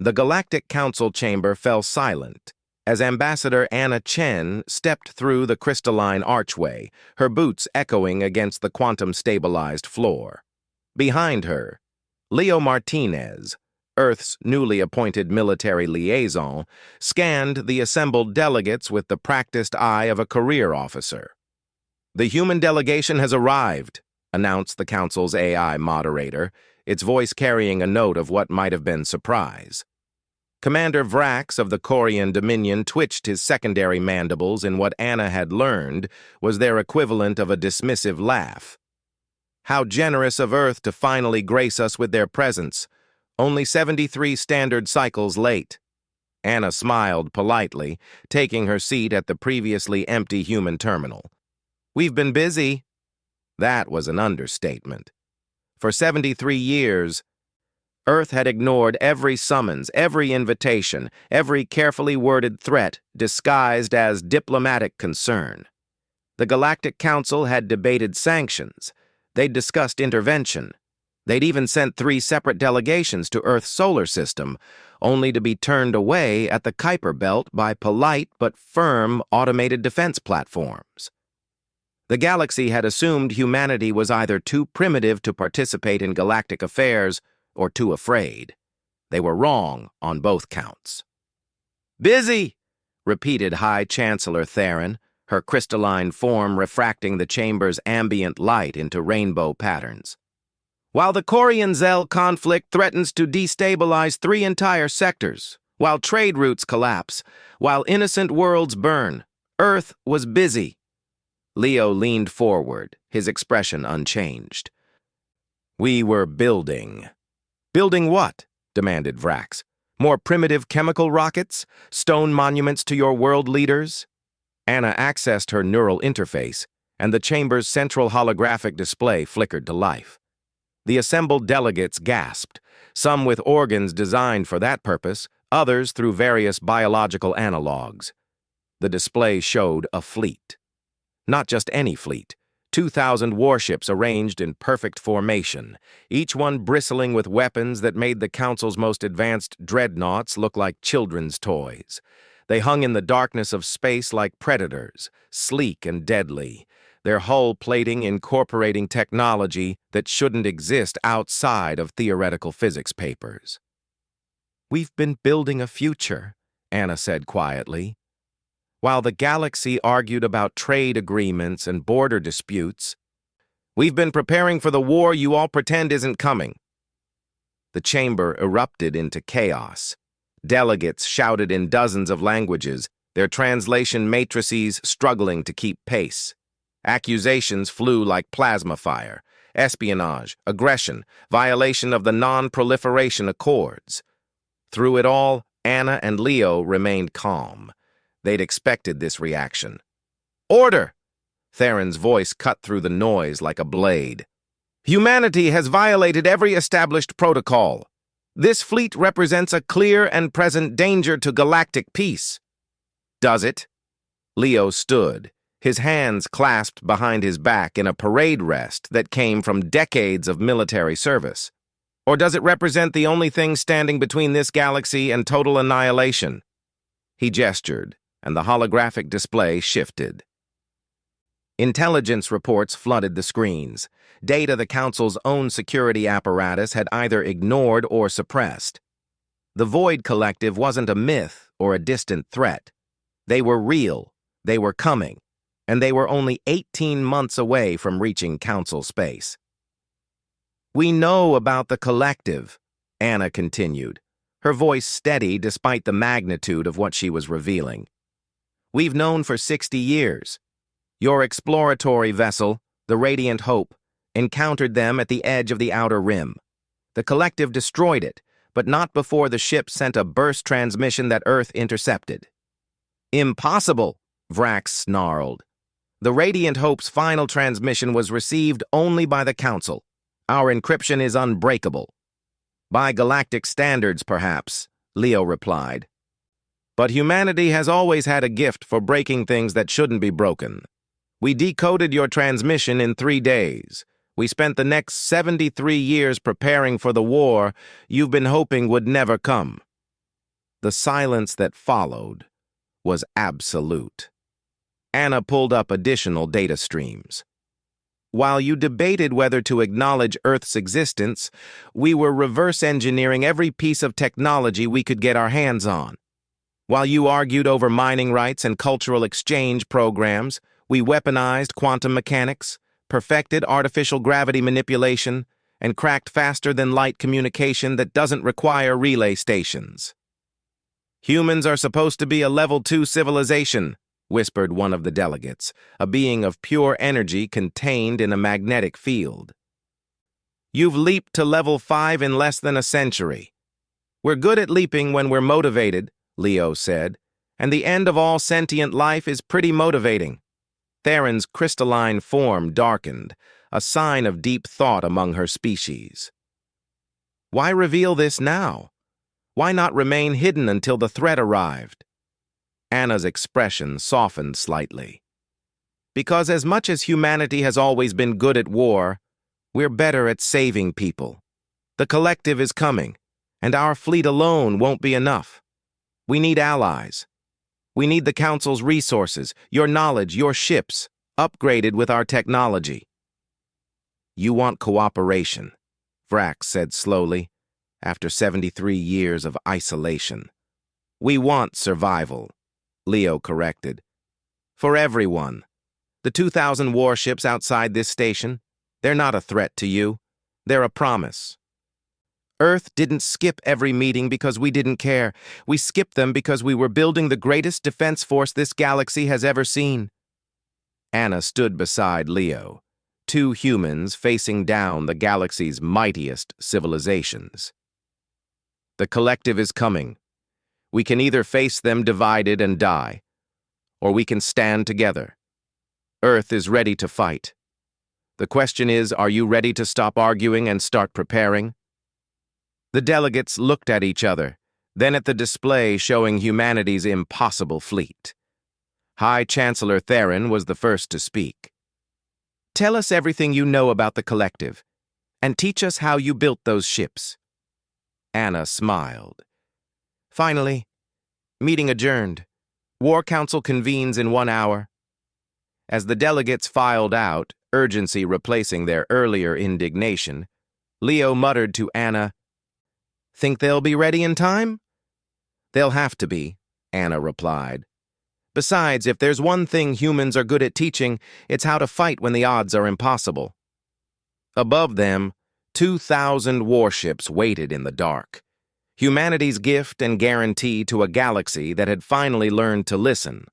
The Galactic Council chamber fell silent as Ambassador Anna Chen stepped through the crystalline archway, her boots echoing against the quantum-stabilized floor. Behind her, Leo Martinez, Earth's newly appointed military liaison, scanned the assembled delegates with the practiced eye of a career officer. "The human delegation has arrived," announced the Council's AI moderator, its voice carrying a note of what might have been surprise. Commander Vrax of the Corian Dominion twitched his secondary mandibles in what Anna had learned was their equivalent of a dismissive laugh. "How generous of Earth to finally grace us with their presence. Only 73 standard cycles late." Anna smiled politely, taking her seat at the previously empty human terminal. "We've been busy." That was an understatement. For 73 years, Earth had ignored every summons, every invitation, every carefully worded threat disguised as diplomatic concern. The Galactic Council had debated sanctions. They'd discussed intervention. They'd even sent 3 separate delegations to Earth's solar system, only to be turned away at the Kuiper Belt by polite but firm automated defense platforms. The galaxy had assumed humanity was either too primitive to participate in galactic affairs or too afraid. They were wrong on both counts. "Busy," repeated High Chancellor Theron, her crystalline form refracting the chamber's ambient light into rainbow patterns. "While the Corian-Zell conflict threatens to destabilize 3 entire sectors, while trade routes collapse, while innocent worlds burn, Earth was busy." Leo leaned forward, his expression unchanged. "We were building." "Building what?" demanded Vrax. "More primitive chemical rockets? Stone monuments to your world leaders?" Anna accessed her neural interface, and the chamber's central holographic display flickered to life. The assembled delegates gasped, some with organs designed for that purpose, others through various biological analogs. The display showed a fleet. Not just any fleet. 2,000 warships arranged in perfect formation, each one bristling with weapons that made the Council's most advanced dreadnoughts look like children's toys. They hung in the darkness of space like predators, sleek and deadly, their hull plating incorporating technology that shouldn't exist outside of theoretical physics papers. "We've been building a future," Anna said quietly. "While the galaxy argued about trade agreements and border disputes, we've been preparing for the war you all pretend isn't coming." The chamber erupted into chaos. Delegates shouted in dozens of languages, their translation matrices struggling to keep pace. Accusations flew like plasma fire: espionage, aggression, violation of the non-proliferation accords. Through it all, Anna and Leo remained calm. They'd expected this reaction. "Order!" Theron's voice cut through the noise like a blade. "Humanity has violated every established protocol. This fleet represents a clear and present danger to galactic peace." "Does it?" Leo stood, his hands clasped behind his back in a parade rest that came from decades of military service. "Or does it represent the only thing standing between this galaxy and total annihilation?" He gestured, and the holographic display shifted. Intelligence reports flooded the screens, data the Council's own security apparatus had either ignored or suppressed. The Void Collective wasn't a myth or a distant threat. They were real, they were coming, and they were only 18 months away from reaching Council space. "We know about the Collective," Anna continued, her voice steady despite the magnitude of what she was revealing. "We've known for 60 years. Your exploratory vessel, the Radiant Hope, encountered them at the edge of the Outer Rim. The Collective destroyed it, but not before the ship sent a burst transmission that Earth intercepted." "Impossible," Vrax snarled. "The Radiant Hope's final transmission was received only by the Council. Our encryption is unbreakable." "By galactic standards, perhaps," Leo replied. "But humanity has always had a gift for breaking things that shouldn't be broken. We decoded your transmission in 3 days. We spent the next 73 years preparing for the war you've been hoping would never come." The silence that followed was absolute. Anna pulled up additional data streams. While you debated whether to acknowledge Earth's existence, we were reverse engineering every piece of technology we could get our hands on. While you argued over mining rights and cultural exchange programs, we weaponized quantum mechanics, perfected artificial gravity manipulation, and cracked faster-than-light communication that doesn't require relay stations. Humans are supposed to be a level 2 civilization, whispered one of the delegates, a being of pure energy contained in a magnetic field. You've leaped to level 5 in less than a century. We're good at leaping when we're motivated, Leo said, and the end of all sentient life is pretty motivating. Theron's crystalline form darkened, a sign of deep thought among her species. Why reveal this now? Why not remain hidden until the threat arrived? Anna's expression softened slightly. Because as much as humanity has always been good at war, we're better at saving people. The collective is coming, and our fleet alone won't be enough. We need allies. We need the Council's resources, your knowledge, your ships, upgraded with our technology. You want cooperation, Vrax said slowly, after 73 years of isolation. We want survival, Leo corrected. For everyone. The 2,000 warships outside this station, they're not a threat to you. They're a promise. Earth didn't skip every meeting because we didn't care. We skipped them because we were building the greatest defense force this galaxy has ever seen. Anna stood beside Leo, two humans facing down the galaxy's mightiest civilizations. The collective is coming. We can either face them divided and die, or we can stand together. Earth is ready to fight. The question is, are you ready to stop arguing and start preparing? The delegates looked at each other, then at the display showing humanity's impossible fleet. High Chancellor Theron was the first to speak. Tell us everything you know about the collective, and teach us how you built those ships. Anna smiled. Finally, meeting adjourned. War Council convenes in 1 hour. As the delegates filed out, urgency replacing their earlier indignation, Leo muttered to Anna, "Think they'll be ready in time?" "They'll have to be," Anna replied. "Besides, if there's one thing humans are good at teaching, it's how to fight when the odds are impossible." Above them, 2,000 warships waited in the dark. Humanity's gift and guarantee to a galaxy that had finally learned to listen.